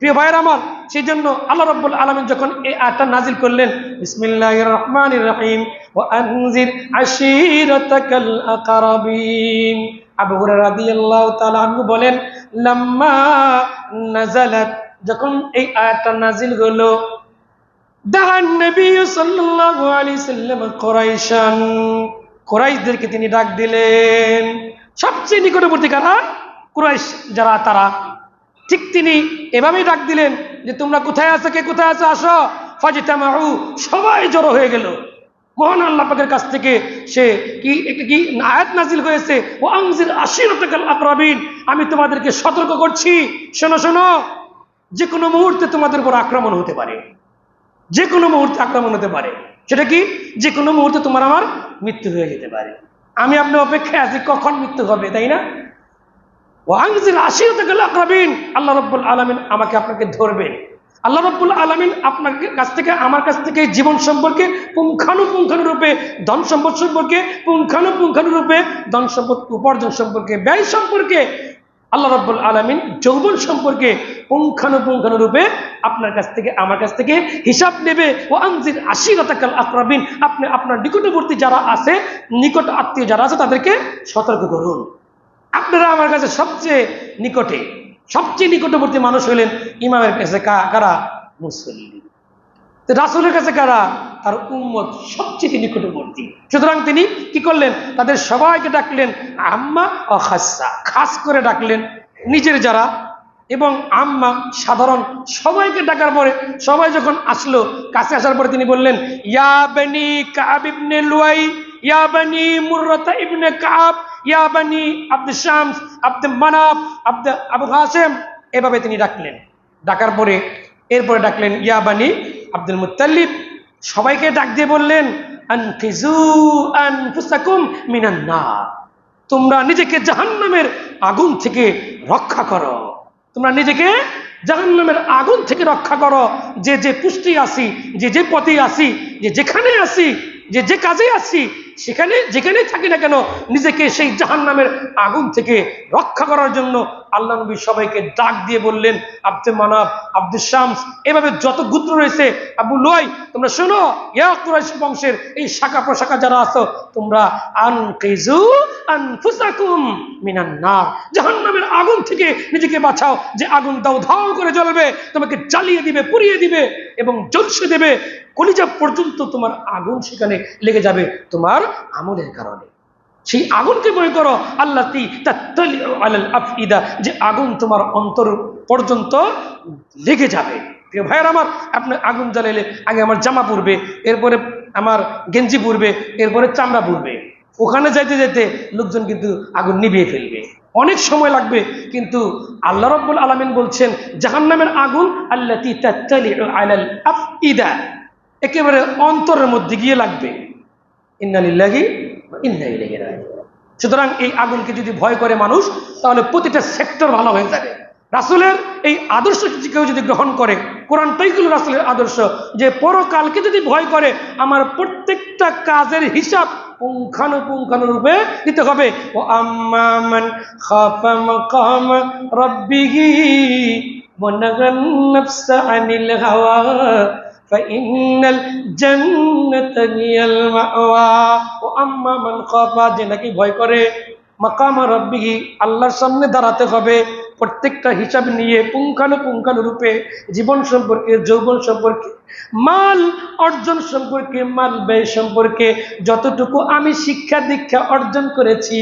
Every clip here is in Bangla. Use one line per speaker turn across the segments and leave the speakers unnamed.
প্রিয় ভাইয়ের আমার, সেই জন্য আল্লাহ রাব্বুল আলামিন যখন এই আয়াতটা নাজিল করলেন, বিসমিল্লাহির রহমানির রহিম, ওয়া আনজির আশীরাতাকাল আকরাবিন, আবু হুরায়রা রাদিয়াল্লাহু তাআলা আনহু বলেন, লাম্মা নাযালাত, যখন এই আয়াতটা নাজিল হলো, দাআন নবী সাল্লাল্লাহু আলাইহি সাল্লাম কুরাইশান, কুরাইশদেরকে তিনি ডাক দিলেন। সবচেয়ে নিকটবর্তী কারা? কুরাইশ যারা, তারা। ঠিক তিনি এভাবেই ডাক দিলেন যে তোমরা কোথায় আছো, কে কোথায় আছো, আসো। ফাজিতামাউ, সবাই জড়ো হয়ে গেল। মহান আল্লাহ পাকের কাছ থেকে সে কি আয়াত নাজিল হয়েছে, ও আনজির আশীরাতাকাল আকরাবিন, আমি তোমাদেরকে সতর্ক করছি, শোনো শোনো, যে কোনো মুহূর্তে তোমাদের উপর আক্রমণ হতে পারে, যে কোনো মুহূর্তে আক্রমণ হতে পারে। সেটা কি? যে কোনো মুহূর্তে তোমার আমার মৃত্যু হয়ে যেতে পারে। আমি আপনি অপেক্ষায় আছি কখন মৃত্যু হবে, তাই না? ওয়ানজিল আশীরাতাকাল আকরাবিন, আল্লাহ রাব্বুল আলামিন আমাকে আপনাকে ধরবেন। আল্লাহ রাব্বুল আলামিন আপনার কাছ থেকে, আমার কাছ থেকে জীবন সম্পর্কে পুঙ্খানুপুঙ্খানুরূপে, ধন সম্পদ সম্পর্কে পুঙ্খানুপুঙ্খানুরূপে, ধন সম্পদ উপার্জন সম্পর্কে, ব্যয় সম্পর্কে, আল্লাহ রাব্বুল আলামিন যৌবন সম্পর্কে পুঙ্খানুপুঙ্খানুরূপে আপনার কাছ থেকে, আমার কাছ থেকে হিসাব নেবে। ওয়ানজির আশীরাতাকাল আকরাবিন, আপনি আপনার নিকটবর্তী যারা আছে, নিকট আত্মীয় যারা আছে, তাদেরকে সতর্ক করুন। আপনারা আমার কাছে সবচেয়ে নিকটবর্তী মানুষ হলেন ইমামের কাছে কারা? মুসল্লি। রাসূলের কাছে কারা? তার উম্মত সবচেয়ে নিকটবর্তী। সুতরাং তিনি কি করলেন? তাদের সবাইকে ডাকলেন, আম্মা ও খাসা, খাস করে ডাকলেন নিজের যারা, এবং আম্মা সাধারণ, সবাইকে ডাকার পরে সবাই যখন আসলো, কাছে আসার পরে তিনি বললেন, ইয়া বনি কাব ইবনে লুয়াই, ইয়া বনি মুররাতা ইবনে কাব, ইয়া বনি আব্দুল শামস, আব্দুল মানাফ, আবু হাসেম, এভাবে তিনি ডাকলেন। ডাকার পরে এরপরে ডাকলেন ইয়া বনি আব্দুল মুত্তালিব। সবাইকে ডাক দিয়ে বললেন, আনকিজু আনফুসাকুম মিনান নার, তোমরা নিজেকে জাহান্নামের আগুন থেকে রক্ষা করো, তোমরা নিজেকে জাহান্নামের আগুন থেকে রক্ষা করো। যে যে পুষ্টি আসি, যে যে পথে আসি, যে যেখানে আসি, যে যে কাজে আসি, সেখানে যেখানেই থাকি না কেন, নিজেকে সেই জাহান্নামের আগুন থেকে রক্ষা করার জন্য আল্লাহ নবী সবাইকে ডাক দিয়ে বললেন, আব্দুল মানাফ, আব্দুল শামস, এভাবে যত গোত্র রয়েছে, আবু লুয়াই, তোমরা শোনো, ইয়া কুরাইশ বংশের এই শাখা প্রশাখা যারা আছো, তোমরা আনকিজু আনফুসাকুম মিনান নার, জাহান্নামের আগুন থেকে নিজেকে বাঁচাও, যে আগুন দাউ ধাউ করে জ্বলবে, তোমাকে জ্বালিয়ে দিবে, পুড়িয়ে দিবে এবং জ্বলসে দেবে, কলিজা পর্যন্ত তোমার আগুন সেখানে লেগে যাবে তোমার আমলের কারণে। সেই আগুনকে মনে করো আল্লাতী তাত্তালিউ আলাল আফইদা, যে আগুন তোমার অন্তর পর্যন্ত লেগে যাবে। প্রিয় ভাইয়ের আমার, আপনি আগুন জ্বালাইলে আগে আমার জামা পুড়বে, এরপরে আমার গেঞ্জি পুড়বে, এরপরে চামড়া পুড়বে। ওখানে যাইতে যেতে লোকজন কিন্তু আগুন নিভিয়ে ফেলবে, অনেক সময় লাগবে। কিন্তু আল্লাহ রাব্বুল আলামিন বলছেন, জাহান্নামের আগুন আল্লাতী তাত্তালিউ আলাল আফইদা, একেবারে অন্তরের মধ্যে গিয়ে লাগবে। ইন্না লিল্লাহি ওয়া ইন্না ইলাইহি রাজিউন। সুতরাং এই আগুনকে যদি ভয় করে মানুষ, তাহলে প্রতিটা সেক্টর ভালো হয়ে যাবে। রাসূলের এই আদর্শ কেউ যদি গ্রহণ করে, কোরআনটাই হলো রাসূলের আদর্শ, যে পরকালকে যদি ভয় করে, আমার প্রত্যেকটা কাজের হিসাব পুঙ্খানুপুঙ্খানুরূপে দিতে হবে। ও আম্মা মান খাফা মাকাম রাব্বিহি ওয়া নাহান নাফসা আনিল হাওয়া ফাইন্নাল জান্নাতা হিয়াল মাওয়া। ও আম্মা মান খাফা, যে নাকি ভয় করে, মাকাম রাব্বিহি, আল্লাহর সামনে দাঁড়াতে হবে, প্রত্যেকটা হিসাব নিয়ে পুঙ্খানুপুঙ্খানুরূপে, জীবন সম্পর্কে, যৌবন সম্পর্কে, মাল অর্জন সম্পর্কে, মাল ব্যয় সম্পর্কে, যতটুকু আমি শিক্ষা দীক্ষা অর্জন করেছি।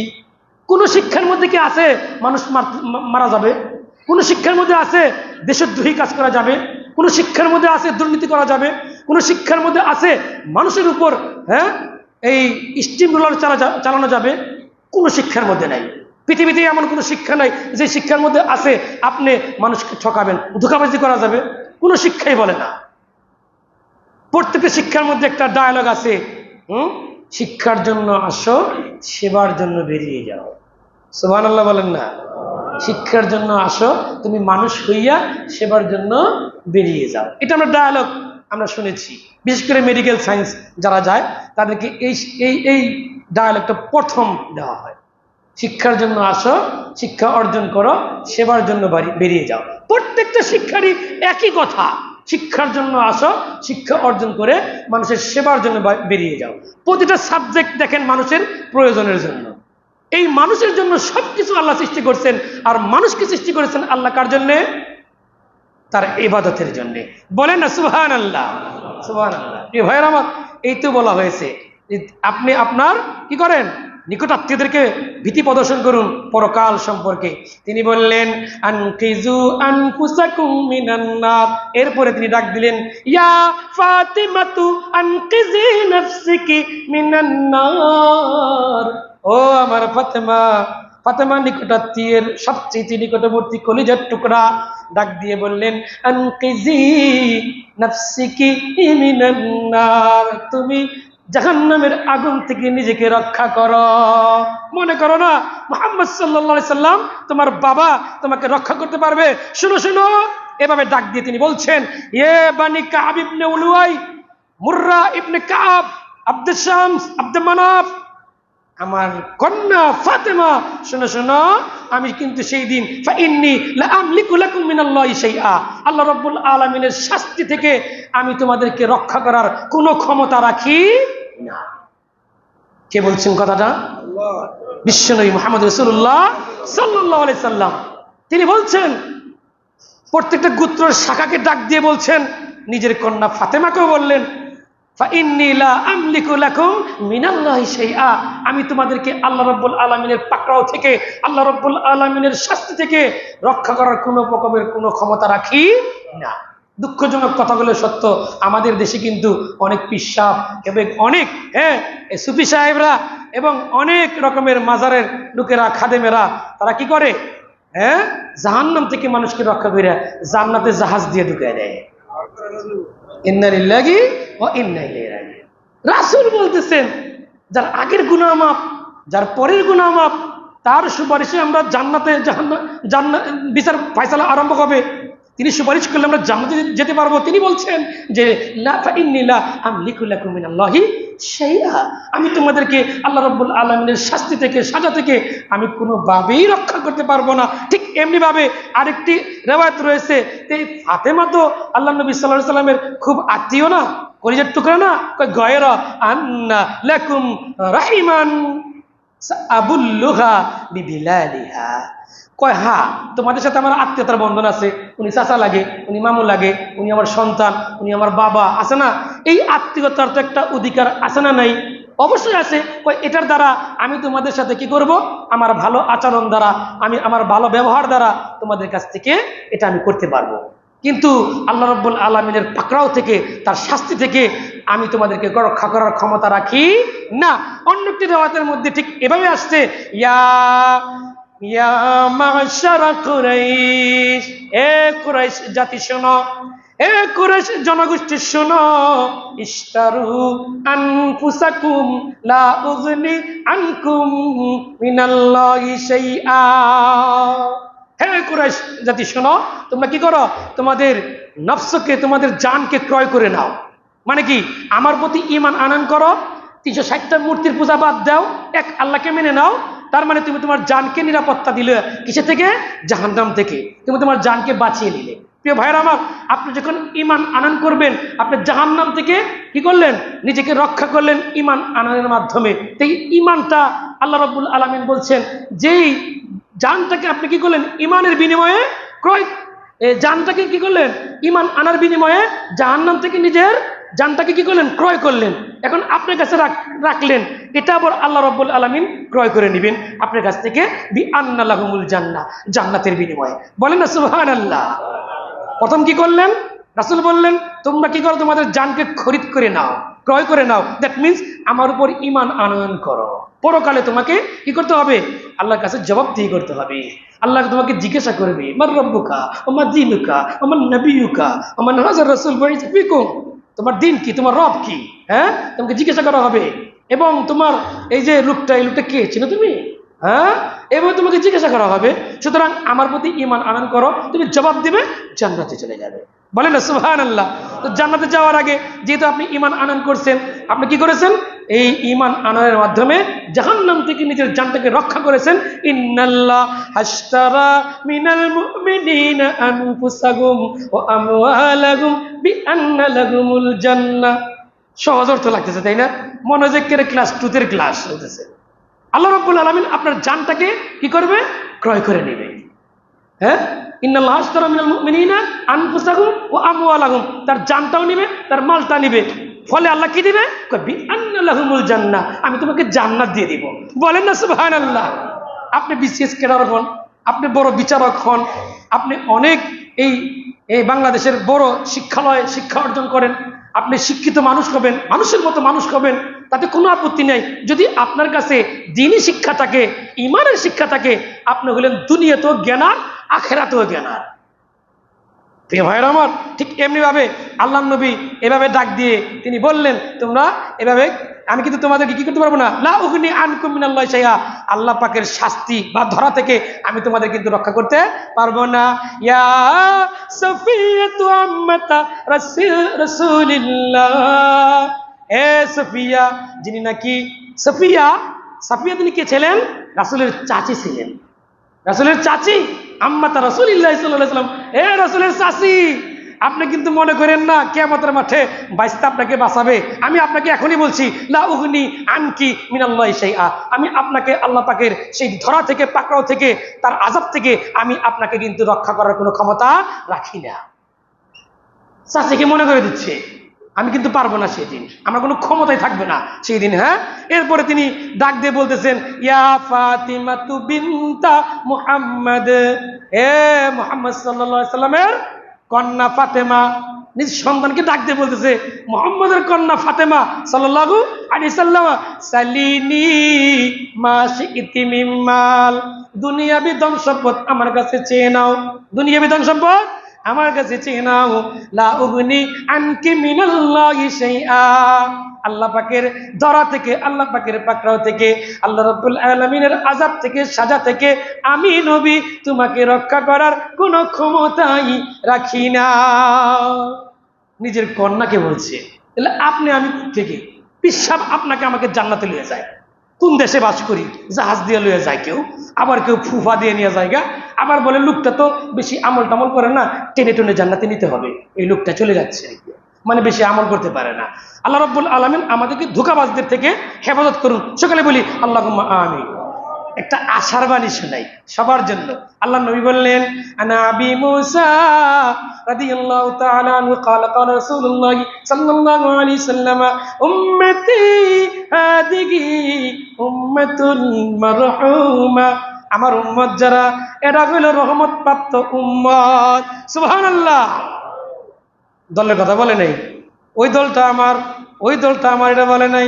কোন শিক্ষার মধ্যে কি আছে মানুষ মারা যাবে? কোন শিক্ষার মধ্যে আছে দেশদ্রোহী কাজ করা যাবে? কোন শিক্ষার মধ্যে আছে দুর্নীতি করা যাবে? কোন শিক্ষার মধ্যে আছে মানুষের উপর এই স্টিম রোলার চালানো যাবে? কোন শিক্ষার মধ্যে নাই। পৃথিবীতে এমন কোন শিক্ষা নাই যে শিক্ষার মধ্যে আছে আপনি মানুষকে ঠকাবেন, ধোঁকাবাজি করা যাবে। কোন শিক্ষাই বলে না। প্রত্যেকটা শিক্ষার মধ্যে একটা ডায়ালগ আছে, শিক্ষার জন্য আসো, সেবার জন্য বেরিয়ে যাও। সুবহানাল্লাহ বলেন না? শিক্ষার জন্য আসো, তুমি মানুষ হইয়া সেবার জন্য বেরিয়ে যাও। এটা আমরা ডায়ালগ আমরা শুনেছি। বিশেষ করে মেডিকেল সায়েন্স যারা যায়, তাদেরকে এই ডায়ালগটা প্রথম দেওয়া হয়। শিক্ষার জন্য আসো, শিক্ষা অর্জন করো, সেবার জন্য বেরিয়ে যাও। প্রত্যেকটা শিক্ষারই একই কথা, শিক্ষার জন্য আসো, শিক্ষা অর্জন করে মানুষের সেবার জন্য বেরিয়ে যাও। প্রতিটা সাবজেক্ট দেখেন মানুষের প্রয়োজনের জন্য। এই মানুষের জন্য সবকিছু আল্লাহ সৃষ্টি করছেন। আর মানুষকে সৃষ্টি করেছেন আল্লাহ কার জন্যে? তার ইবাদতের জন্য। বলেন না সুবহানাল্লাহ, সুবহানাল্লাহ। প্রিয় ভাইয়ের আমার, এই তো বলা হয়েছে আপনি আপনার কি করেন, নিকটাত্মীয়দেরকে ভীতি প্রদর্শন করুন পরকাল সম্পর্কে। তিনি বললেন আনকিজু আনফুসাকুম মিনান নার। এরপরে তিনি ডাক দিলেন ইয়া ফাতিমাতু আনকিজি নাফসিকি মিনান নার। ও আমার ফাতেমা, ফাতেমা নিকটাত্মীয়ের সবচেয়ে নিকটবর্তী কলিজার টুকরা, ডাক দিয়ে বললেন আনকিজি নাফসিকি মিনান নার, তুমি জাহান্নামের আগুন থেকে নিজেকে রক্ষা করো। মনে করো না মুহাম্মদ সাল্লাল্লাহু আলাইহি সাল্লাম তোমার বাবা তোমাকে রক্ষা করতে পারবে? শুনো শুনো, এভাবে ডাক দিয়ে তিনি বলছেন ইয়ে বানি কাব ইবনে উলুয়াই, মুররা ইবনে কাব, আব্দুল শামস, আব্দুল মানাফ, আমার কন্যা ফাতেমা, শোনো শোনো, আমি কিন্তু সেই দিন ফাইন্নী লা আমলিকু লাকুম মিনাল্লাহি শাইআ, আল্লাহ রাব্বুল আলামিনের শাস্তি থেকে আমি তোমাদেরকে রক্ষা করার কোনো ক্ষমতা রাখি না। কে বলছেন কথাটা? আল্লাহ। বিশ্বনবী মুহাম্মদ রাসূলুল্লাহ সাল্লাল্লাহু আলাইহি সাল্লাম তিনি বলছেন, প্রত্যেকটা গোত্রের শাখাকে ডাক দিয়ে বলছেন, নিজের কন্যা ফাতেমাকেও বললেন ফাইন্নী লা আমলিকু লাকুম মিনাল্লাহি শাইআ, আমি তোমাদেরকে আল্লাহ রাব্বুল আলামিনের পাকড়াও থেকে, আল্লাহ রাব্বুল আলামিনের শাস্তি থেকে রক্ষা করার কোনো রকমের কোনো ক্ষমতা রাখি না। দুঃখজনক কথাগুলো সত্য, আমাদের দেশে কিন্তু অনেক পিসাব এবং অনেক সুফি সাহেবরা এবং অনেক রকমের মাজারের লোকেরা, খাদেমেরা, তারা কি করে, জাহান্নাম থেকে মানুষকে রক্ষা করে জান্নাতে জাহাজ দিয়ে ঢুকিয়ে দেয়। ইন্না লিল্লাহি ওয়া ইন্না ইলাইহি রাজিউন। রাসূল বলতেছেন যার আগের গুনাহ মাফ, যার পরের গুনাহ মাফ, তার সুপারিশে আমরা জান্নাতে জান্নাত বিচার ফয়সালা আরম্ভ হবে, তিনি সুপারিশ করলে আমরা জান্নাতে যেতে পারবো। তিনি বলছেন যে লা ফাইন্নী লা আমলিকু লাকুম মিনাল্লাহি শাইআ, আমি তোমাদেরকে আল্লাহ রাব্বুল আলামিনের শাস্তি থেকে, সাজা থেকে আমি কোনোভাবেই রক্ষা করতে পারবো না। ঠিক এমনি ভাবে আরেকটি রিওয়ায়াত রয়েছে, এই ফাতেমা তো আল্লাহ নবী সাল্লাল্লাহু আলাইহি সাল্লামের খুব আত্মীয় না, কলিজার টুকরা না? কয় গয়রা আন্না লাকুম রাহিমান আবুল্লুহা বিবিলালিহা, কয় হ্যাঁ তোমাদের সাথে আমার আত্মীয়তার বন্ধন আছে, উনি চাচা লাগে, উনি মামু লাগে, উনি আমার সন্তান, উনি আমার বাবা, আছে না? এই আত্মীয়তার তো একটা অধিকার আছে না নাই? অবশ্যই আছে। কয় এটার দ্বারা আমি তোমাদের সাথে কি করব, আমার ভালো আচরণ দ্বারা, আমি আমার ভালো ব্যবহার দ্বারা তোমাদের কাছ থেকে এটা আমি করতে পারবো, কিন্তু আল্লাহ রাব্বুল আলামিনের পাকড়াও থেকে, তার শাস্তি থেকে আমি তোমাদেরকে রক্ষা করার ক্ষমতা রাখি না। অন্য একটি রিওয়ায়াতের মধ্যে ঠিক এভাবে আসছে ইয়া ইয়া মাশারা কুরাইশ, এ কুরাইশ জাতি শোনো, এ কুরাইশ জনগোষ্ঠী শোনো, ইশতারু আনফুসাকুম লা উগনি আনকুম মিনাল্লাহি শাইআ। হে কুরাইশ জাতি শোনো, তোমরা কি করো, তোমাদের নফসকে, তোমাদের জানকে ক্রয় করে নাও। মানে কি, আমার প্রতি ঈমান আনয়ন করো, 360টা মূর্তির পূজা বাদ দাও, এক আল্লাহকে মেনে নাও। তার মানে তুমি তোমার জানকে নিরাপত্তা দিলে, কিসে থেকে? জাহান্নাম থেকে। তুমি তোমার জানকে বাঁচিয়ে নিলে। প্রিয় ভাইয়েরা আমার, আপনি যখন ঈমান আনয়ন করবেন, আপনি জাহান্নাম থেকে কি করলেন, নিজেকে রক্ষা করলেন ঈমান আনয়নের মাধ্যমে। এই ঈমানটা আল্লাহ রাব্বুল আলামিন বলছেন, যেই জানটাকে আপনি কি করলেন, ঈমানের বিনিময়ে ক্রয়, জানটাকে কি করলেন, ঈমান আনার বিনিময়ে জাহান্নাম থেকে নিজের জানটাকে কি করলেন, ক্রয় করলেন। এখন আপনার কাছে রাখলেন, এটা আবার আল্লাহ রাব্বুল আলামিন ক্রয় করে নেবেন আপনার কাছ থেকে বিআন্না লাহুমুল জান্নাহ, জান্নাতের বিনিময়ে। বলেন না সুবহানাল্লাহ। প্রথম কি করলেন, রাসূল বললেন তোমরা কি করো, তোমাদের জানকে খরিদ করে নাও, ক্রয় করে নাও। দ্যাট মিনস আমার উপর ঈমান আনয়ন করো। পরকালে তোমাকে কি করতে হবে, আল্লাহর কাছে জবাবদিহি করতে হবে। আল্লাহ তোমাকে জিজ্ঞাসা করবে মার রব্বুকা ওয়া মা দীনুকা ওয়া মান নাবিয়ুকা ওয়া মান হাযার রাসূল বুইসা ফিকুম, তোমার দিন কি, তোমার রব কি, তোমাকে জিজ্ঞাসা করা হবে। এবং তোমার এই যে লোকটা, এই লোকটা কে, চিনো তুমি? এভাবে তোমাকে জিজ্ঞাসা করা হবে। সুতরাং আমার প্রতি ঈমান আনয়ন করো, তুমি জবাব দিবে, জান্নাতে চলে যাবে। বলেন না সুবহানাল্লাহ। তো জান্নাতে যাওয়ার আগে যেহেতু আপনি ঈমান আনয়ন করছেন, আপনি কি করেছেন, এই ঈমান আনার মাধ্যমে জাহান্নাম থেকে নিজের জানটাকে রক্ষা করেছেন। ইন্নাল্লাহ হাশতারা মিনাল মুমিনিনা আনফুসাহুম ওয়া আমওয়ালাহুম বিআন্না লাহুমুল জান্নাহ। সহজ অর্থ লাগতেছে, তাই না? মনে হয় যে ক্লাস 2 এর ক্লাস চলতেছে। আল্লাহ রাব্বুল আলামিন আপনার জানটাকে কি করবে? ক্রয় করে নেবে। হ্যাঁ, ইন্নাল্লাহ আশতারা মিনাল মুমিনিনা আনফুসাহুম ওয়া আমওয়ালাহুম, তার জানটাও নেবে, তার মালটা নেবে। ফলে আল্লাহ কি দিবে? বিআন্না লাহুমুল জান্নাহ, আমি তোমাকে জান্নাত দিয়ে দিব। বলেন না সুবহানাল্লাহ। আপনি বিসিএস ক্যাডার হন, আপনি বড় বিচারক হন, আপনি অনেক এই বাংলাদেশের বড় শিক্ষালয়ে শিক্ষা অর্জন করেন, আপনি শিক্ষিত মানুষ হবেন, মানুষের মতো মানুষ হবেন, তাতে কোনো আপত্তি নেই। যদি আপনার কাছে দ্বীনি শিক্ষা থাকে, ঈমানের শিক্ষা থাকে, আপনি হলেন দুনিয়াতেও জ্ঞানার, আখিরাতেও জ্ঞানার। প্রিয় ভাইয়েরা আমার, ঠিক এমনি ভাবে আল্লাহ নবী এভাবে ডাক দিয়ে তিনি বললেন, তোমরা এভাবে, আমি কিন্তু তোমাদেরকে কি করতে পারবো না, লা উগনি আনকুম মিনাল্লাহি শাইআ, আল্লাহ পাকের শাস্তি বা ধরা থেকে আমি তোমাদের কিন্তু রক্ষা করতে পারবো না। ইয়া সফিয়াতু আম্মাতা রাসূলিল্লাহ, এ সফিয়া, যিনি নাকি সফিয়া তিনি কে ছিলেন? রাসূলের চাচি ছিলেন। রাসূলের চাচি আম্মাতা রাসূলিল্লাহ সাল্লাল্লাহু আলাইহি ওয়াসাল্লাম, এ রাসূলের চাচি, আপনি কিন্তু মনে করেন না কিয়ামতের মাঠে বাইস্তা আপনাকে বাঁচাবে। আমি আপনাকে এখনই বলছি, লা উগনি আনকি মিনাল্লাহি শাইআ, আমি আপনাকে আল্লাহ পাকের সেই ধরা থেকে, পাকড়াও থেকে, তার আযাব থেকে আমি আপনাকে কিন্তু রক্ষা করার কোনো ক্ষমতা রাখি না। চাচিকে মনে করে দিচ্ছে আমি কিন্তু পারবো না সেদিন, আমার কোনো ক্ষমতাই থাকবে না সেই দিন। হ্যাঁ, এরপরে তিনি ডাক দিয়ে বলতেছেন, ইয়া ফাতিমাতু বিনতা মুহাম্মদ, এ মুহাম্মদ সাল্লাল্লাহু আলাইহি সাল্লামের কন্যা ফাতেমা, নিজ সন্তানকে ডাক দিয়ে বলতেছে, মুহাম্মদের কন্যা ফাতেমা সাল্লাল্লাহু আলাইহি সাল্লাম, সালিনি মা শি'তি মিন মাল, দুনিয়াবি ধন সম্পদ আমার কাছে চেয়ে নাও, দুনিয়াবি ধন সম্পদ আমার কাছে চেয়ে নাও। লা উগনি আনকি মিনাল্লাহি শাইআ, আল্লাহ পাকের ধরা থেকে, আল্লাহ পাকের পাকড়াও থেকে, আল্লাহ রাব্বুল আলামিনের আযাব থেকে, সাজা থেকে আমি নবী তোমাকে রক্ষা করার কোনো ক্ষমতাই রাখি না। নিজের কন্যাকে বলছে, তাহলে আপনি আমি থেকে পিসাব আপনাকে আমাকে জান্নাতে নিয়ে যায়। কোন দেশে বাস করি, জাহাজ দিয়ে লয়ে যায় কেউ, আবার কেউ ফুফা দিয়ে নিয়ে যায়, আবার বলে লোকটা তো বেশি আমল টামল করে না, টেনে টেনে জান্নাতে নিতে হবে, এই লোকটা চলে যাচ্ছে, মানে বেশি আমল করতে পারে না। আল্লাহ রাব্বুল আলামিন আমাদেরকে ধোঁকাবাজদের থেকে হেফাজত করুন। সকালে বলি আল্লাহুম্মা আমিন। একটা আশার বাণী শোনাই সবার জন্য। আল্লাহ নবী বললেন, আনা আবি মুসা রাদিয়াল্লাহু তাআলা আনহু قال قال رسول الله صلى الله عليه وسلم উম্মতি হাদিহি উম্মাতুল মারহুমা, আমার উম্মত যারা, এরা হলো রহমত প্রাপ্ত উম্মত। সুবহানাল্লাহ। দলের কথা বলে নাই, ওই দলটা আমার, ওই দলটা আমার, এটা বলে নাই,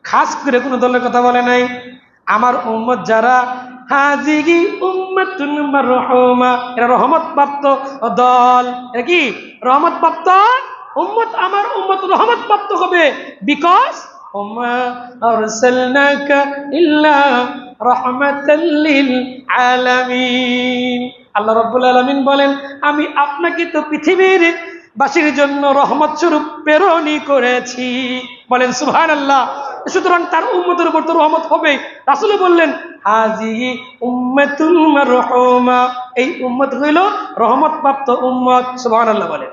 খাস করে কোনো দলের কথা বলে নাই। আমার উম্মত যারা, হাজিহি উম্মাতুন মারহুমা, এরা রহমত প্রাপ্ত দল। এটা কি? রহমত প্রাপ্ত উম্মত। আমার উম্মত রহমত প্রাপ্ত হবে, বিকজ ওমা আরসালনাকা ইল্লা রাহমাতাল লিল আলামিন। আল্লাহ রাব্বুল আলামিন বলেন, আমি আপনাকে তো পৃথিবীর বাসীর জন্য রহমত স্বরূপ প্রেরণই করেছি। বলেন সুবহানাল্লাহ। সুতরাং তার উম্মতের উপর তো রহমত হবে। রাসূল বললেন, হাজিহি উম্মাতুল মারহুমা, এই উম্মত হইল রহমত প্রাপ্ত উম্মত। সুবহানাল্লাহ বলেন।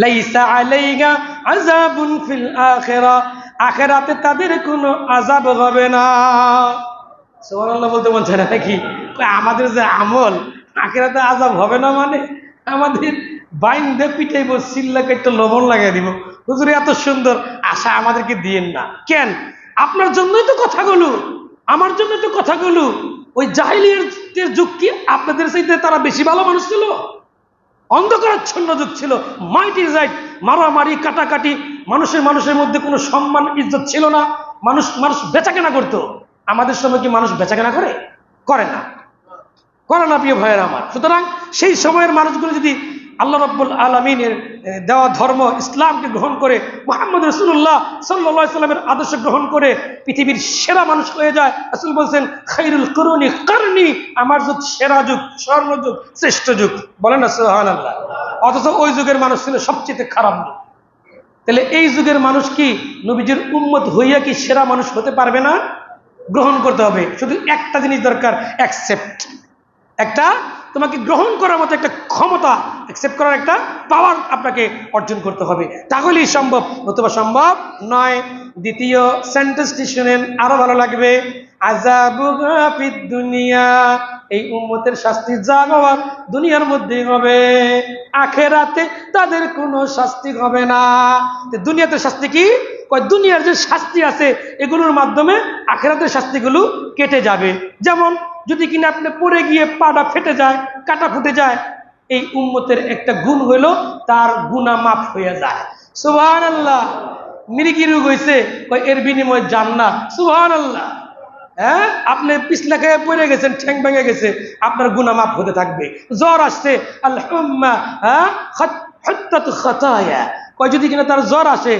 লাইসা আলাইহা আযাবুন ফিল আখিরা, আখিরাতে তাদের কোনো আযাব হবে না। সুবহানাল্লাহ বলতে মন চায় না নাকি? আমাদের যে আমল, আখিরাতে আযাব হবে না মানে আমাদের বাইন দিয়ে পিটাইব, সিল্লা কেটে লবণ লাগাই দিব। হুজুর এত সুন্দর আশা আমাদেরকে দিয়েন না কেন? আপনার জন্যই তো কথাগুলো, আমার জন্য তো কথাগুলো। ওই জাহিলিয়াতের যুগ কি আপনাদের চাইতে তারা বেশি ভালো মানুষ ছিল? অন্ধকারাচ্ছন্ন যুগ ছিল, মাইটি রাইট, মারামারি, কাটাকাটি, মানুষের মধ্যে কোনো সম্মান ইজ্জত ছিল না। মানুষ বেচাকেনা করতো। আমাদের সময় কি মানুষ বেচাকেনা করে? করে না, করে না প্রিয় ভাইয়েরা আমার। সুতরাং সেই সময়ের মানুষগুলো যদি আল্লাহ রাব্বুল আলামিনের দেওয়া ধর্ম ইসলামকে গ্রহণ করে, মুহাম্মদ রাসূলুল্লাহ সাল্লাল্লাহু আলাইহি ওয়াসাল্লামের আদর্শ গ্রহণ করে পৃথিবীর সেরা মানুষ হয়ে যায়। রাসূল বলছেন, খায়রুল কুরুনি কারনি, আমার যুগ সেরা যুগ, স্বর্ণ যুগ, শ্রেষ্ঠ যুগ। বলেন না সুবহানাল্লাহ। অথচ ওই যুগের মানুষ ছিল সবচেয়ে খারাপ যুগ। তাহলে এই যুগের মানুষ কি নবীজির উম্মত হইয়া কি সেরা মানুষ হতে পারবে না? গ্রহণ করতে হবে। শুধু একটা জিনিস দরকার, অ্যাকসেপ্ট। একটা তোমাকে গ্রহণ করার মতো একটা ক্ষমতা, অ্যাকসেপ্ট করার একটা পাওয়ার আপনাকে অর্জন করতে হবে, তাহলেই সম্ভব, নতুবা সম্ভব নয়। দ্বিতীয় সেন্টেন্সটি শুনেন, আরো ভালো লাগবে। আযাবুহা ফিদ দুনিয়া, এই উম্মতের শাস্তি যা হওয়ার দুনিয়ার মধ্যেই হবে, আখিরাতে তাদের কোনো শাস্তি হবে না। দুনিয়াতে শাস্তি কি? দুনিয়ার যে শাস্তি আছে এগুলোর মাধ্যমে আখিরাতের শাস্তিগুলো কেটে যাবে। যেমন যদি কিনা আপনি পড়ে গিয়ে পাটা ফেটে যায়, কাটা ফুটে যায়, এই উম্মতের একটা গুণ হইল তার গুনাহ মাফ হয়ে যায়। সুবহানাল্লাহ। মিরিকি রোগ হয়েছে, এর বিনিময়ে জান্নাত। সুবহানাল্লাহ। হ্যাঁ, আপনি পিছলা খেয়ে পড়ে গেছেন, ঠ্যাং ভেঙে গেছে, আপনার গুনাহ মাফ হতে থাকবে। জ্বর আসছে, আল-হুম্মা হাত্তাত খাতায়া, যদি কিনা তার জ্বর আসে,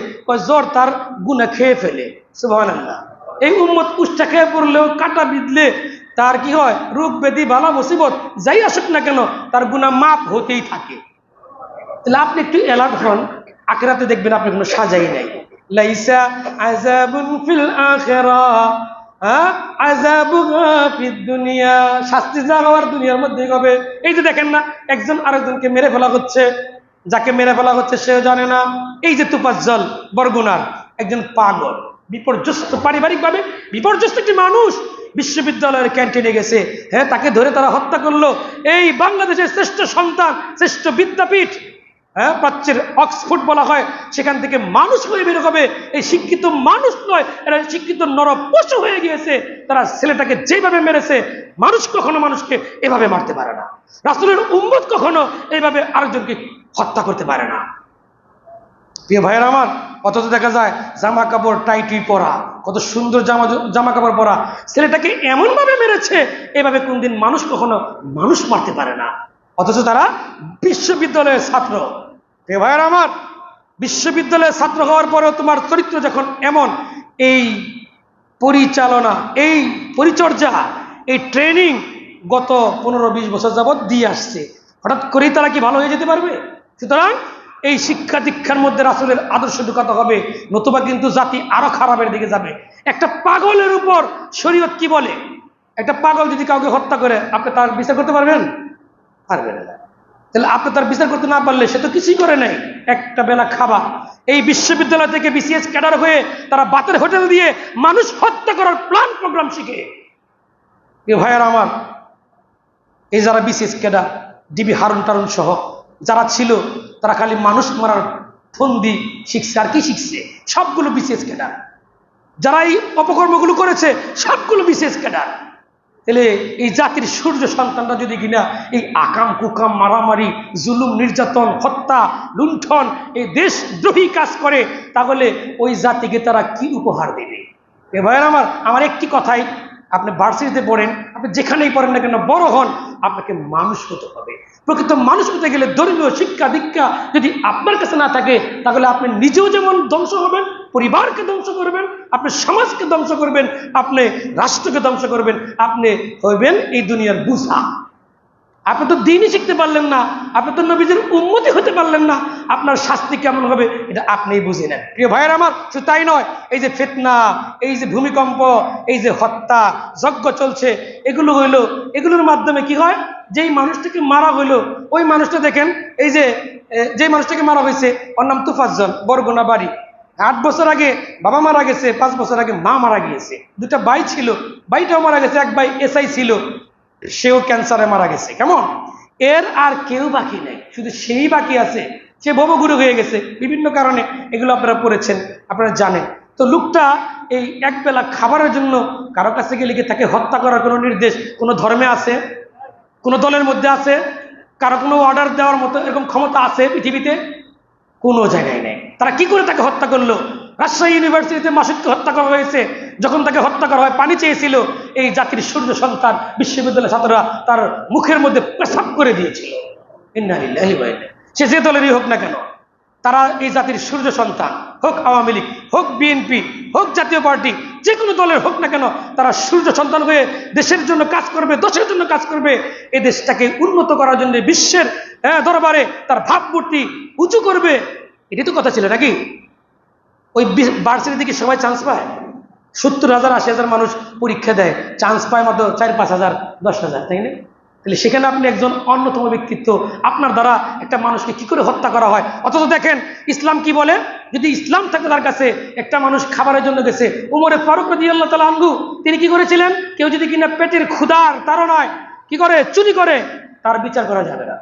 জ্বর তার গুনাহ খেয়ে ফেলে। সুবহানাল্লাহ। এই উম্মত উষ্টা খেয়ে পড়লেও, কাটা বিঁধলে তার কি হয়? রোগ ব্যাধি বালা মুসিবত যাই আসুক না কেন, তার গুনাহ মাফ হতেই থাকে। তাহলে আপনি একটু অ্যালার্ট হন, আখিরাতে দেখবেন আপনি কোনো সাজাই নাই। লাইসা আযাবুন ফিল আখিরাহ আযাবুহা ফিদ দুনিয়া, শাস্তি যা হওয়ার দুনিয়ার মধ্যেই হবে। এই যে দেখেন না, একজন আরেকজনকে মেরে ফেলা হচ্ছে, যাকে মেরে ফেলা হচ্ছে সেও জানে না। এই যে তুফাজ্জল বরগুনার একজন পাগল, বিপর্যস্ত, পারিবারিকভাবে বিপর্যস্ত একটি মানুষ, বিশ্ববিদ্যালয়ের ক্যান্টিনে গেছে, হ্যাঁ, তাকে ধরে তারা হত্যা করলো। এই বাংলাদেশের শ্রেষ্ঠ সন্তান, শ্রেষ্ঠ বিদ্যাপীঠ, হ্যাঁ, প্রাচ্যের অক্সফোর্ড বলা হয়, সেখান থেকে মানুষ হয়ে বের হবে। এই শিক্ষিত মানুষ নয়, এরা শিক্ষিত নরপশু হয়ে গিয়েছে। তারা ছেলেটাকে যেভাবে মেরেছে, মানুষ কখনো মানুষকে এভাবে মারতে পারে না। রাসূলের উম্মত কখনো এইভাবে আরেকজনকে হত্যা করতে পারে না। প্রিয় ভাইয়ের আমার, অথচ দেখা যায় জামা কাপড় টাইটুই পরা, কত সুন্দর জামা কাপড় পরা ছেলেটাকে এমন ভাবে মেরেছে, এভাবে কোনদিন মানুষ কখনো মানুষ মারতে পারে না। অথচ তারা বিশ্ববিদ্যালয়ের ছাত্র। প্রিয় ভাইয়ের আমার, বিশ্ববিদ্যালয়ের ছাত্র হওয়ার পরেও তোমার চরিত্র যখন এমন, এই পরিচালনা, এই পরিচর্যা, এই ট্রেনিং গত 15-20 বছর যাবৎ দিয়ে আসছে, হঠাৎ করেই তারা কি ভালো হয়ে যেতে পারবে? সুতরাং এই শিক্ষা দীক্ষার মধ্যে রাসূলের আদর্শ ঢুকাতে হবে, নতুবা কিন্তু জাতি আরো খারাপের দিকে যাবে। একটা পাগলের উপর শরীয়ত কি বলে? একটা পাগল যদি কাউকে হত্যা করে, আপনি তার বিচার করতে পারবেন? পারবেন না। তাহলে আপনি তার বিচার করতে না পারলে সে তো কিছুই করে নাই, একটা বেলা খাবা। এই বিশ্ববিদ্যালয় থেকে বিসিএস ক্যাডার হয়ে তারা বাতের হোটেল দিয়ে মানুষ হত্যা করার প্ল্যান প্রোগ্রাম শিখে। এই ভাইয়ার আমার, এই যারা বিসিএস ক্যাডার, ডিবি হারুন টারুন সহ যারা ছিল, তারা খালি মানুষ মারার ফন্দি শিখছে, আর কি শিখছে? সবগুলো বিসিএস ক্যাডার। যারা এই অপকর্মগুলো করেছে সবগুলো বিসিএস ক্যাডার। তাহলে এই জাতির সূর্য সন্তানরা যদি কিনা এই আকাম কুকাম, মারামারি, জুলুম, নির্যাতন, হত্যা, লুণ্ঠন, এই দেশদ্রোহী কাজ করে, তাহলে ওই জাতিকে তারা কি উপহার দেবে? এ ভাইয়ের আমার একটি কথাই, আপনি ভার্সিটিতে পড়েন, আপনি যেখানেই পড়েন না কেন, বড় হন, আপনাকে মানুষ হতে হবে। প্রকৃত মানুষ হতে গেলে ধর্মীয় শিক্ষা দীক্ষা যদি আপনার কাছে না থাকে, তাহলে আপনি নিজেও যেমন ধ্বংস হবেন, পরিবারকে ধ্বংস করবেন, আপনি সমাজকে ধ্বংস করবেন, আপনি রাষ্ট্রকে ধ্বংস করবেন, আপনি হইবেন এই দুনিয়ার বুঝা। আপনি তো দিনই শিখতে পারলেন না, আপনি তো নবীজির উম্মতি হতে পারলেন না, আপনার শাস্তি কেমন হবে এটা আপনিই বুঝে নেন। প্রিয় ভাইয়ের আমার, শুধু তাই নয়, এই যে ফিতনা, এই যে ভূমিকম্প, এই যে হত্যা যজ্ঞ চলছে, এগুলো হইলো, এগুলোর মাধ্যমে কি হয়? যেই মানুষটাকে মারা হইলো, ওই মানুষটা দেখেন, এই যে মানুষটাকে মারা হয়েছে, ওর নাম তুফাজ্জল, বরগুনা বাড়ি। 8 বছর আগে বাবা মারা গেছে, 5 বছর আগে মা মারা গিয়েছে, 2টা ভাই ছিল, ভাইটাও মারা গেছে, এক ভাই এসআই ছিল, সেও ক্যান্সারে মারা গেছে। কেমন? এর আর কেউ বাকি নেই, শুধু সেই বাকি আছে। সে ভবগুরু হয়ে গেছে বিভিন্ন কারণে, এগুলো আপনারা পড়েছেন, আপনারা জানেন। তো লোকটা এই একবেলা খাবারের জন্য কারো কাছে গেলে কি তাকে হত্যা করার কোনো নির্দেশ কোনো ধর্মে আছে? কোনো দলের মধ্যে আছে? কারো কোনো অর্ডার দেওয়ার মতো এরকম ক্ষমতা আছে পৃথিবীতে? কোনো জায়গায় নেই। তারা কি করে তাকে হত্যা করলো? রাজশাহী ইউনিভার্সিটিতে মাসুদকে হত্যা করা হয়েছে। যখন তাকে হত্যা করা হয়, পানি চেয়েছিল, এই জাতির সূর্য সন্তান বিশ্ববিদ্যালয়ের ছাত্ররা তার মুখের মধ্যে পেশাব করে দিয়েছিল। ইন্না লিল্লাহি ওয়া ইন্না, সে যে দলেরই হোক না কেন, তারা এই জাতির সূর্য সন্তান, হোক আওয়ামী লীগ, হোক বিএনপি, হোক জাতীয় পার্টি, যে কোনো দলের হোক না কেন, তারা সূর্য সন্তান হয়ে দেশের জন্য কাজ করবে, দেশের জন্য কাজ করবে, এই দেশটাকে উন্নত করার জন্য বিশ্বের দরবারে তার ভাবমূর্তি উঁচু করবে। এটাই তো কথা ছিল নাকি? ওই ভার্সিটি থেকে সবাই চান্স পায়? 70,000 80,000 মানুষ পরীক্ষা দেয়, চান্স পায় মাত্র 4-5,000 10,000, তাই না? তাহলে সেখানে আপনি একজন অন্যতম ব্যক্তিত্ব, আপনার দ্বারা একটা মানুষকে কি করে হত্যা করা হয়? অথচ দেখেন ইসলাম কি বলে, যদি ইসলাম থাকে তার কাছে, একটা মানুষ খাবারের জন্য গেছে, উমরে ফারুক রাদিয়াল্লাহু তাআলা আনহু তিনি কি করেছিলেন, কেউ যদি কিনা পেটের ক্ষুধার তাড়নায় কি করে, চুরি করে, তার বিচার করা যাবে না,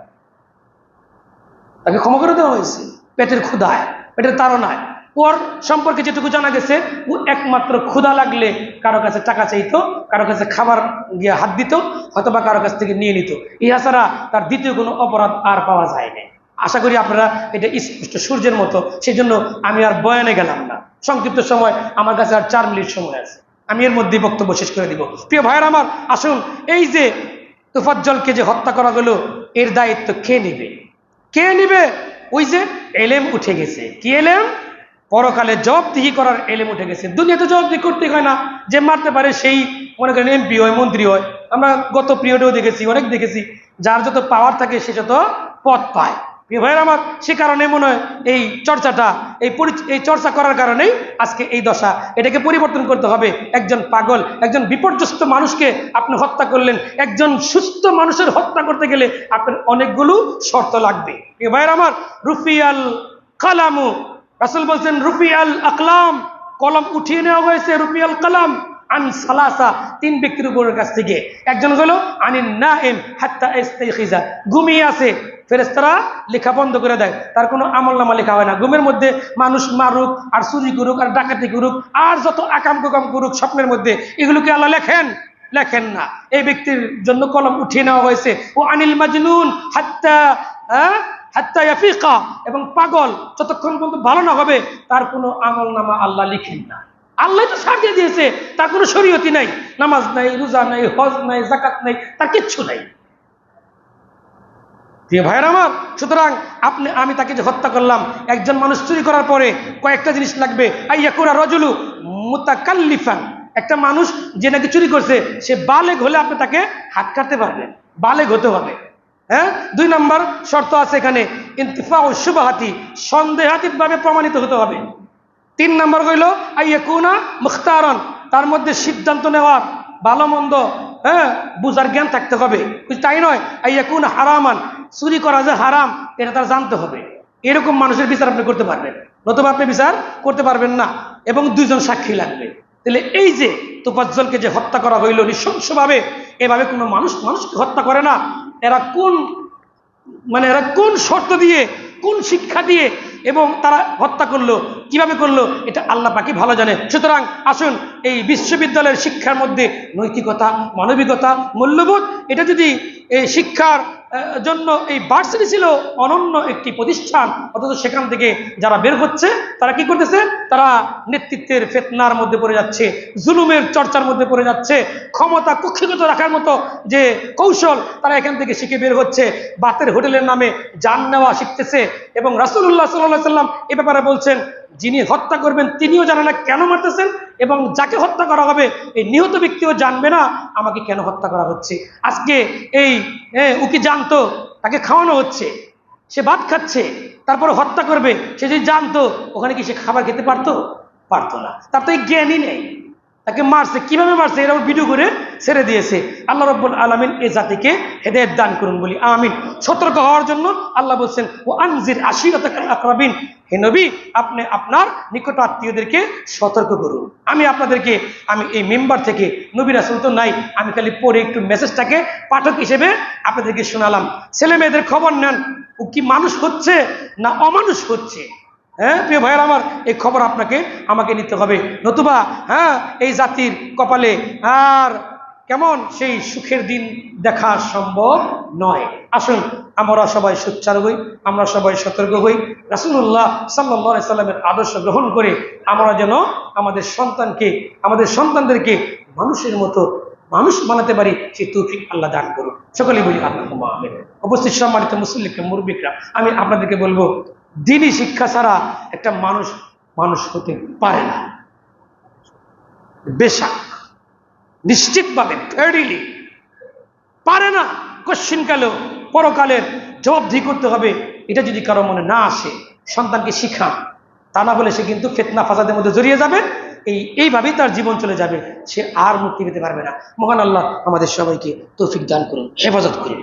তাকে ক্ষমা করে দেওয়া হয়েছে। পেটের ক্ষুধায়, পেটের তাড়নায়, ওর সম্পর্কে যেটুকু জানা গেছে, ও একমাত্র ক্ষুধা লাগলে কারো কাছে টাকা চাইতো, কারো কাছে খাবার গিয়ে হাত দিত, হয়তোবা কারো কাছ থেকে নিয়ে নিত। ইহা ছাড়া তার দ্বিতীয় কোনো অপরাধ আর পাওয়া যায় না। আশা করি আপনারা এটা স্পষ্ট সূর্যের মতো, সেই জন্য আমি আর বয়ানে গেলাম না। সংক্ষিপ্ত সময়, আমার কাছে আর 4 মিনিট সময় আছে, আমি এর মধ্যেই বক্তব্য শেষ করে দিব। প্রিয় ভাইয়ের আমার, আসুন, এই যে তোফাজ্জলকে যে হত্যা করা হলো, এর দায়িত্ব কে নিবে? কে নিবে? ওই যে এলেম উঠে গেছে। কি এলেম? পরকালে জবাবদিহি করার এলেম উঠে গেছে। দুনিয়াতে জবাবদিহি করতে হয় না, যে মারতে পারে সেই মনে করেন এমপি হয়, মন্ত্রী হয়। আমরা গত পিরিয়ডেও দেখেছি, অনেক দেখেছি, যার যত পাওয়ার থাকে সে যত পদ পায়। ভাইয়ের আমার, সে কারণে মনে হয় এই চর্চাটা, এই চর্চা করার কারণেই আজকে এই দশা। এটাকে পরিবর্তন করতে হবে। একজন পাগল, একজন বিপর্যস্ত মানুষকে আপনি হত্যা করলেন। একজন সুস্থ মানুষের হত্যা করতে গেলে আপনার অনেকগুলো শর্ত লাগবে। ভাইয়ের আমার, রুফিয়াল কালামু, রাসূল বলছেন রুফিয়াল আকলাম, কলম উঠিয়ে নেওয়া হয়েছে, রুফিয়াল কালাম আন সালাসা, 3 ব্যক্তির উপরের কাছ থেকে। একজন হলো আনিন নাইম হাত্তা ইস্তাইখিজা, ঘুমিয়ে আছে, ফেরেশতারা লেখা বন্ধ করে দেয়, তার কোনো আমলনামা লেখা হয় না। ঘুমের মধ্যে মানুষ মারুক আর চুরি করুক আর ডাকাতি করুক আর যত আকাম কুকাম করুক স্বপ্নের মধ্যে, এগুলোকে আল্লাহ লেখেন না। এই ব্যক্তির জন্য কলম উঠিয়ে নেওয়া হয়েছে। ও আনিল মাজনুন হাত্তা হাত্তা ইয়াফিকা, এবং পাগল যতক্ষণ পর্যন্ত ভালো না হবে তার কোনো আমলনামা আল্লাহ লিখেন না। আল্লাহ তো ছাড় দিয়ে দিয়েছে, তার কোনো শরীয়তি নাই, নামাজ নাই, রোজা নাই, হজ নাই, যাকাত নাই, তার কিচ্ছু নাই। ভাইয়ের আমার, সুতরাং আমি তাকে যে হত্যা করলাম, একজন মানুষ চুরি করার পরে কয়েকটা জিনিস লাগবে। আইয়াকুনা রাজুলু মুতাকাল্লিফান, একটা মানুষ যে নাকি চুরি করছে সে বালেগ হলে আপনি তাকে হাত কাটতে পারবেন, বালেগ হতে হবে। হ্যাঁ, 2 নম্বর শর্ত আছে এখানে, ইনতিফাউ শুবহাতি, সন্দেহাতীত ভাবে প্রমাণিত হতে হবে। 3 নম্বর হইল আইয়াকুনা মুখতারান, তার মধ্যে সিদ্ধান্ত নেওয়ার, ভালো মন্দ বুঝার জ্ঞান থাকতে হবে। তাই নয় আইয়াকুনা হারামান, চুরি করা যে হারাম এটা তার জানতে হবে। এরকম মানুষের বিচার আপনি করতে পারবেন, নতুবা আপনি বিচার করতে পারবেন না। এবং 2 জন সাক্ষী লাগবে। তাহলে এই যে তোফাজ্জলকে যে হত্যা করা হইল নৃশংসভাবে, এভাবে কোনো মানুষকে হত্যা করে না। এরা কোন শর্ত দিয়ে, কোন শিক্ষা দিয়ে এবং তারা হত্যা করলো, কিভাবে করলো, এটা আল্লাহ পাকই ভালো জানে। সুতরাং আসুন, এই বিশ্ববিদ্যালয়ের শিক্ষার মধ্যে নৈতিকতা, মানবিকতা, মূল্যবোধ, এটা যদি এই শিক্ষার জন্য এই ভার্সিটি ছিল অনন্য একটি প্রতিষ্ঠান, অথচ সেখান থেকে যারা বের হচ্ছে তারা কি করতেছে, তারা নেতৃত্বের ফিতনার মধ্যে পড়ে যাচ্ছে, জুলুমের চর্চার মধ্যে পড়ে যাচ্ছে, ক্ষমতা কুক্ষিগত রাখার মতো যে কৌশল তারা এখান থেকে শিখে বের হচ্ছে, বাতের হোটেলের নামে জান নেওয়া শিখতেছে। এবং রাসূলুল্লাহ সাল্লাল্লাহু আলাইহি ওয়াসাল্লাম এ ব্যাপারে বলছেন, যিনি হত্যা করবেন তিনিও জানেন না কেন মারতেছেন, এবং যাকে হত্যা করা হবে এই নিহত ব্যক্তিও জানবে না আমাকে কেন হত্যা করা হচ্ছে। আজকে ও কি জানতো তাকে খাওয়ানো হচ্ছে, সে ভাত খাচ্ছে, তারপরে হত্যা করবে, সে যদি জানতো ওখানে কি সে খাবার খেতে পারতো না। তার তো এই জ্ঞানই নেই, তাকে মারছে, কিভাবে মারছে এরা ভিডিও করে ছেড়ে দিয়েছে। আল্লাহ রাব্বুল আলামিন এই জাতিকে হেদায়েত দান করুন বলি আমিন। সতর্ক হওয়ার জন্য আল্লাহ বলছেন, ও আনজির আশিরাতাকাল আকরাবিন, হে নবী আপনি আপনার নিকট আত্মীয়দেরকে সতর্ক করুন। আমি এই মেম্বার থেকে, নবী রাসূল তো নাই, আমি খালি পড়ে একটু মেসেজটাকে পাঠক হিসেবে আপনাদেরকে শোনালাম। ছেলে মেয়েদের খবর নেন, ও কি মানুষ হচ্ছে না অমানুষ হচ্ছে। হ্যাঁ প্রিয় ভাইয়ের আমার, এই খবর আমাকে নিতে হবে, নতুবা এই জাতির কপালে আর কেমন সেই সুখের দিন দেখা সম্ভব নয়। আসুন আমরা সবাই সোচ্চার হই, আমরা সবাই সতর্ক হই, রাসূলুল্লাহ সাল্লাল্লাহু আলাইহি সাল্লামের আদর্শ গ্রহণ করে আমরা যেন আমাদের সন্তানদেরকে মানুষের মতো মানুষ বানাতে পারি, সেই তৌফিক আল্লাহ দান করুন। সকলেই বলি আল্লাহুম্মা আমিন। উপস্থিত সম্মানিত মুসল্লিকে, মুরব্বিকরা, আমি আপনাদেরকে বলবো, দ্বীনি শিক্ষা ছাড়া একটা মানুষ হতে পারে না। বেশক নিশ্চিতভাবে ফেরিলি পারে না। কশ্চিনকালেও পরকালের জবাবদিহি করতে হবে, এটা যদি কারো মনে না আসে, সন্তানকে শিখান, তা না হলে সে কিন্তু ফিতনা ফাসাদের মধ্যে জড়িয়ে যাবে, এইভাবেই তার জীবন চলে যাবে, সে আর মুক্তি পেতে পারবে না। মহান আল্লাহ আমাদের সবাইকে তৌফিক দান করুন, হেফাজত করুন।